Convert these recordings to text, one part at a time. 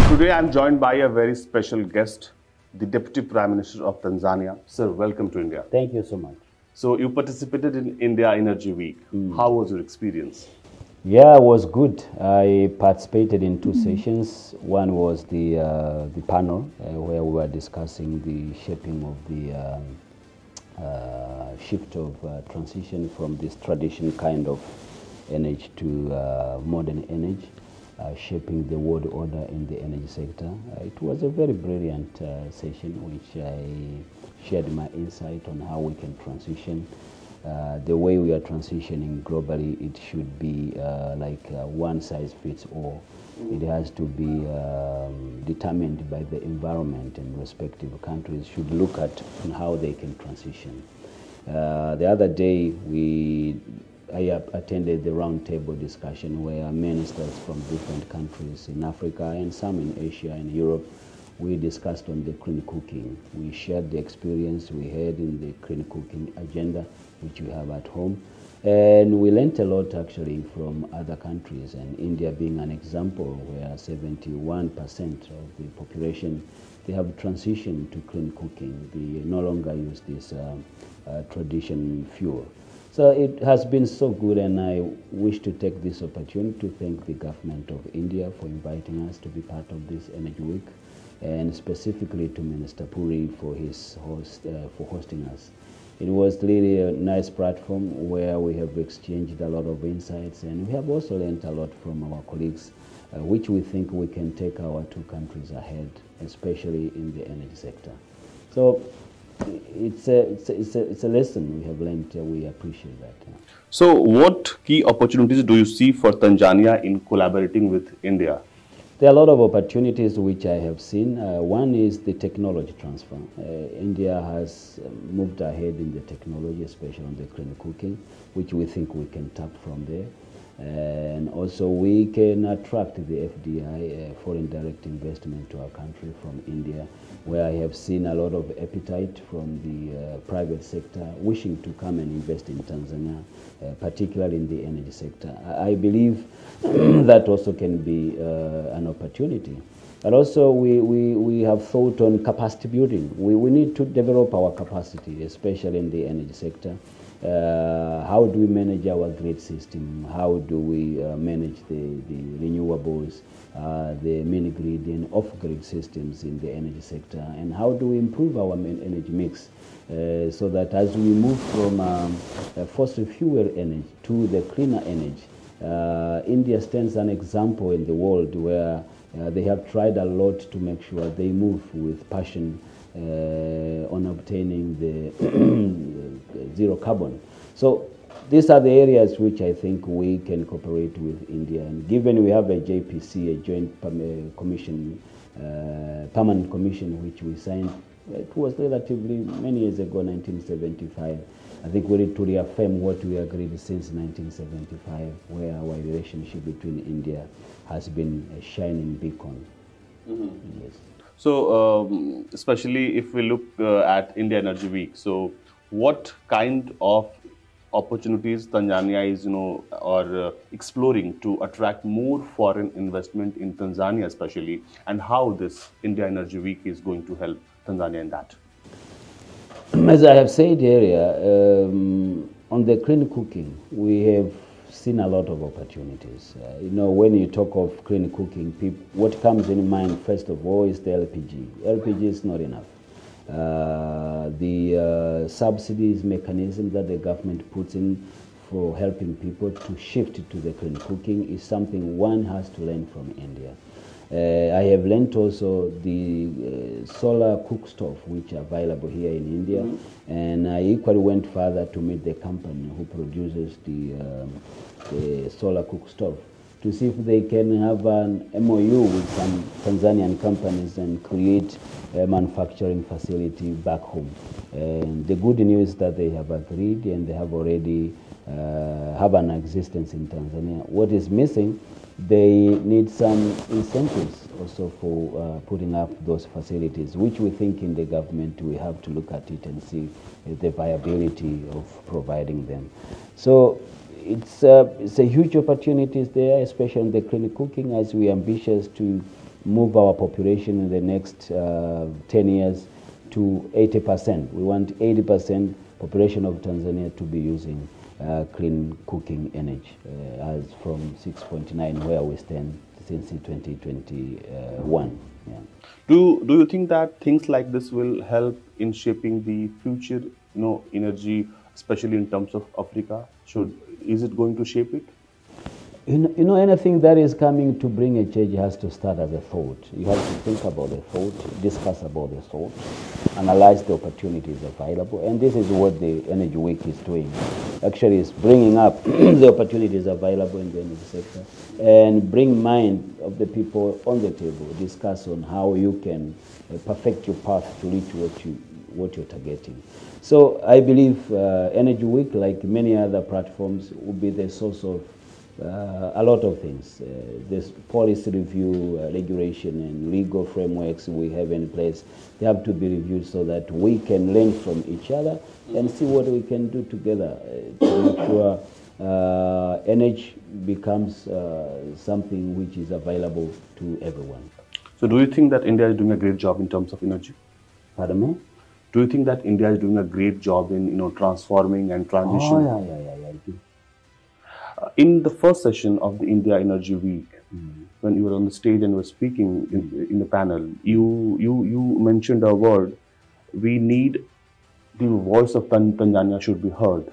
Today I'm joined by a very special guest, the Deputy Prime Minister of Tanzania. Sir, welcome to India. Thank you so much. So you participated in India Energy Week. How was your experience? Yeah, it was good. I participated in two sessions. One was the panel where we were discussing the shaping of the shift of transition from this traditional kind of energy to modern energy. Shaping the world order in the energy sector. It was a very brilliant session which I shared my insight on how we can transition. The way we are transitioning globally, it should be like one size fits all. It has to be determined by the environment, and respective countries should look at how they can transition. The other day I attended the roundtable discussion where ministers from different countries in Africa and some in Asia and Europe, we discussed on the clean cooking. We shared the experience we had in the clean cooking agenda, which we have at home. And we learned a lot actually from other countries, and India being an example where 71% of the population, they have transitioned to clean cooking. They no longer use this traditional fuel. So it has been so good, and I wish to take this opportunity to thank the government of India for inviting us to be part of this Energy Week, and specifically to Minister Puri for hosting us. It was really a nice platform where we have exchanged a lot of insights, and we have also learned a lot from our colleagues, which we think we can take our two countries ahead, especially in the energy sector. So it's a lesson we have learned. We appreciate that. So what key opportunities do you see for Tanzania in collaborating with India? There are a lot of opportunities which I have seen. One is the technology transfer. India has moved ahead in the technology, especially on the clean cooking, which we think we can tap from there. And also we can attract the FDI, foreign direct investment, to our country from India, where I have seen a lot of appetite from the private sector wishing to come and invest in Tanzania, particularly in the energy sector. I believe that also can be an opportunity. But also we have thought on capacity building. We need to develop our capacity, especially in the energy sector. How do we manage our grid system? How do we manage the renewables, the mini-grid and off-grid systems in the energy sector? And how do we improve our energy mix so that as we move from fossil fuel energy to the cleaner energy, India stands an example in the world where they have tried a lot to make sure they move with passion on obtaining the zero carbon. So these are the areas which I think we can cooperate with India. And given we have a JPC, a Joint Commission, Permanent Commission, which we signed, it was relatively many years ago, 1975. I think we need to reaffirm what we agreed since 1975, where our relationship between India has been a shining beacon. Yes. So, especially if we look at India Energy Week, so what kind of opportunities Tanzania is, exploring to attract more foreign investment in Tanzania, especially, and how this India Energy Week is going to help Tanzania in that? As I have said earlier, on the clean cooking, we have seen a lot of opportunities. When you talk of clean cooking, what comes in mind first of all is the LPG. LPG is not enough. The subsidies mechanism that the government puts in for helping people to shift to the clean cooking is something one has to learn from India. I have learned also the solar cook stove, which are available here in India, and I equally went further to meet the company who produces the solar cook stove to see if they can have an MOU with some Tanzanian companies and create a manufacturing facility back home. And the good news is that they have agreed and they have already have an existence in Tanzania. What is missing, they need some incentives also for putting up those facilities, which we think in the government we have to look at it and see the viability of providing them. So it's a huge opportunities there, especially in the clean cooking, as we are ambitious to move our population in the next 10 years to 80%. We want 80% population of Tanzania to be using clean cooking energy, as from 6.9 where we stand since 2021. Yeah. Do you think that things like this will help in shaping the future, energy, especially in terms of Africa? Is it going to shape it? Anything that is coming to bring a change has to start as a thought. You have to think about the thought, discuss about the thought, analyze the opportunities available, and this is what the Energy Week is doing. Actually, it's bringing up the opportunities available in the energy sector and bring mind of the people on the table, discuss on how you can perfect your path to reach what you're targeting. So I believe Energy Week, like many other platforms, will be the source of a lot of things. This policy review, regulation, and legal frameworks we have in place, they have to be reviewed so that we can learn from each other and see what we can do together to make sure energy becomes something which is available to everyone. So do you think that India is doing a great job in terms of energy? Pardon me? Do you think that India is doing a great job in transforming and transition? Oh, yeah, I do. In the first session of the India Energy Week, when you were on the stage and were speaking in the panel, you mentioned a word. We need the voice of Tanzania should be heard.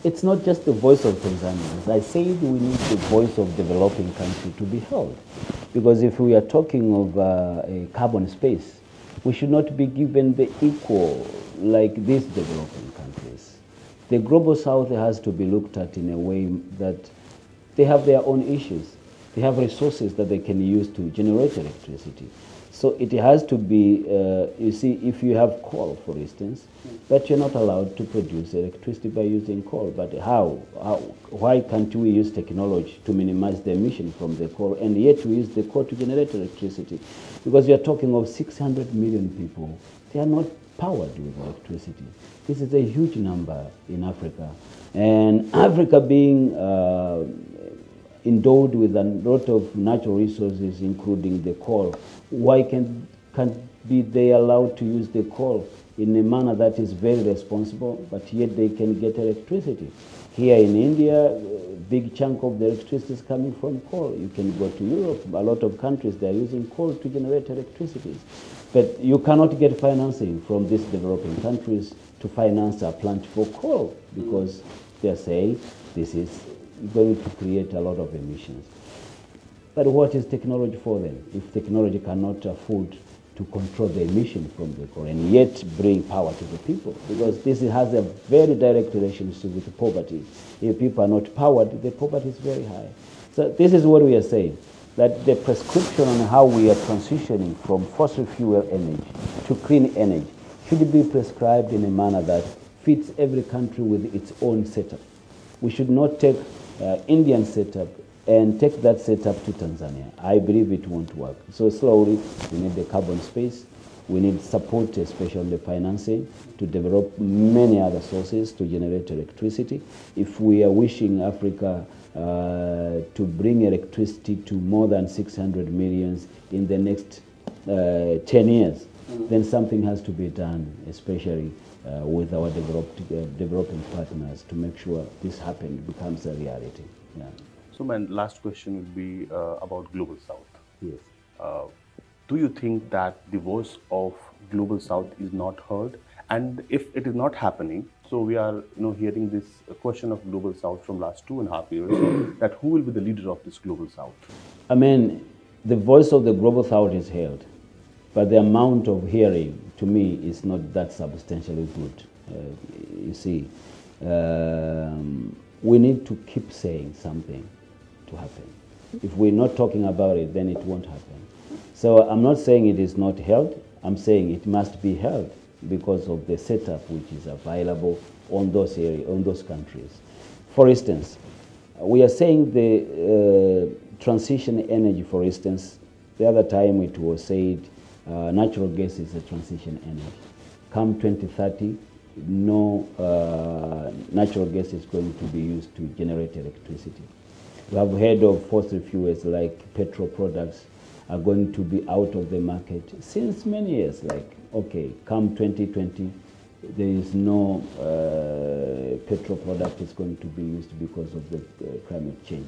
It's not just the voice of Tanzania. I said we need the voice of developing country to be heard. Because if we are talking of a carbon space, we should not be given the equal like these developing countries. The global south has to be looked at in a way that they have their own issues. They have resources that they can use to generate electricity. So it has to be, you see, if you have coal, for instance, but you're not allowed to produce electricity by using coal. But why can't we use technology to minimize the emission from the coal, and yet we use the coal to generate electricity? Because you're talking of 600 million people. They are not powered with electricity. This is a huge number in Africa. And Africa being endowed with a lot of natural resources, including the coal, why can't be they allowed to use the coal in a manner that is very responsible, but yet they can get electricity? Here in India, a big chunk of the electricity is coming from coal. You can go to Europe, a lot of countries, they are using coal to generate electricity. But you cannot get financing from these developing countries to finance a plant for coal because they are saying this is going to create a lot of emissions. But what is technology for them? If technology cannot afford to control the emission from the coal and yet bring power to the people, because this has a very direct relationship with poverty. If people are not powered, the poverty is very high. So this is what we are saying, that the prescription on how we are transitioning from fossil fuel energy to clean energy should be prescribed in a manner that fits every country with its own setup. We should not take Indian setup and take that setup to Tanzania. I believe it won't work. So slowly, we need the carbon space. We need support, especially on the financing, to develop many other sources to generate electricity. If we are wishing Africa to bring electricity to more than 600 million in the next 10 years, then something has to be done, especially with our developing partners, to make sure this becomes a reality. Yeah. So my last question would be about Global South. Yes. Do you think that the voice of Global South is not heard? And if it is not happening, so we are hearing this question of Global South from last 2.5 years, that who will be the leader of this Global South? I mean, the voice of the Global South is heard, but the amount of hearing, to me, is not that substantially good. You see, we need to keep saying something. to happen. If we're not talking about it, then it won't happen. So I'm not saying it is not held. I'm saying it must be held because of the setup which is available on those areas, on those countries. For instance, we are saying the transition energy, for instance, the other time it was said natural gas is a transition energy. Come 2030, no natural gas is going to be used to generate electricity. We have heard of fossil fuels like petrol products are going to be out of the market since many years. Like, okay, come 2020, there is no petrol product is going to be used because of the climate change.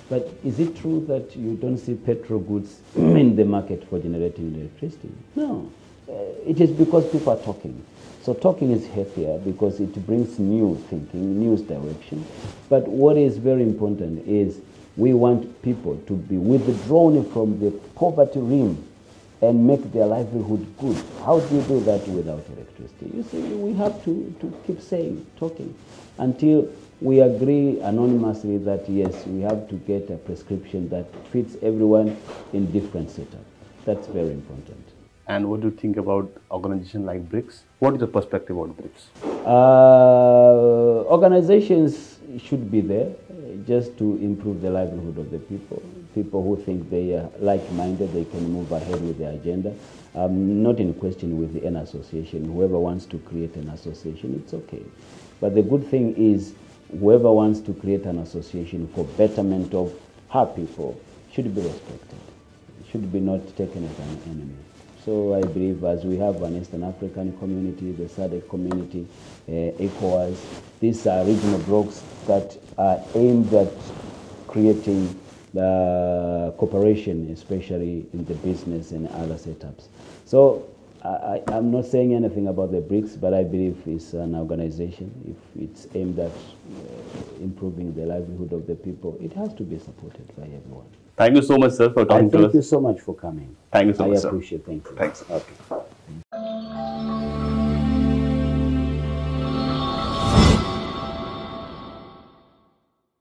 But is it true that you don't see petrol goods in the market for generating electricity? No. It is because people are talking. So talking is healthier because it brings new thinking, new direction. But what is very important is we want people to be withdrawn from the poverty rim and make their livelihood good. How do you do that without electricity? You see, we have to keep saying, talking, until we agree anonymously that yes, we have to get a prescription that fits everyone in different setup. That's very important. And what do you think about organizations like BRICS? What is the perspective on BRICS? Organizations should be there just to improve the livelihood of the people. People who think they are like-minded, they can move ahead with their agenda. Not in question with an association. Whoever wants to create an association, it's okay. But the good thing is, whoever wants to create an association for betterment of her people should be respected. Should be not taken as an enemy. So I believe as we have an Eastern African community, the SADC community, ECOWAS, these are regional blocks that are aimed at creating the cooperation, especially in the business and other setups. So I'm not saying anything about the BRICS, but I believe it's an organization. If it's aimed at improving the livelihood of the people, it has to be supported by everyone. Thank you so much, sir, for talking to us. Thank you so much for coming. Thank you so much, sir. I appreciate it. Thank you. Thanks. Okay.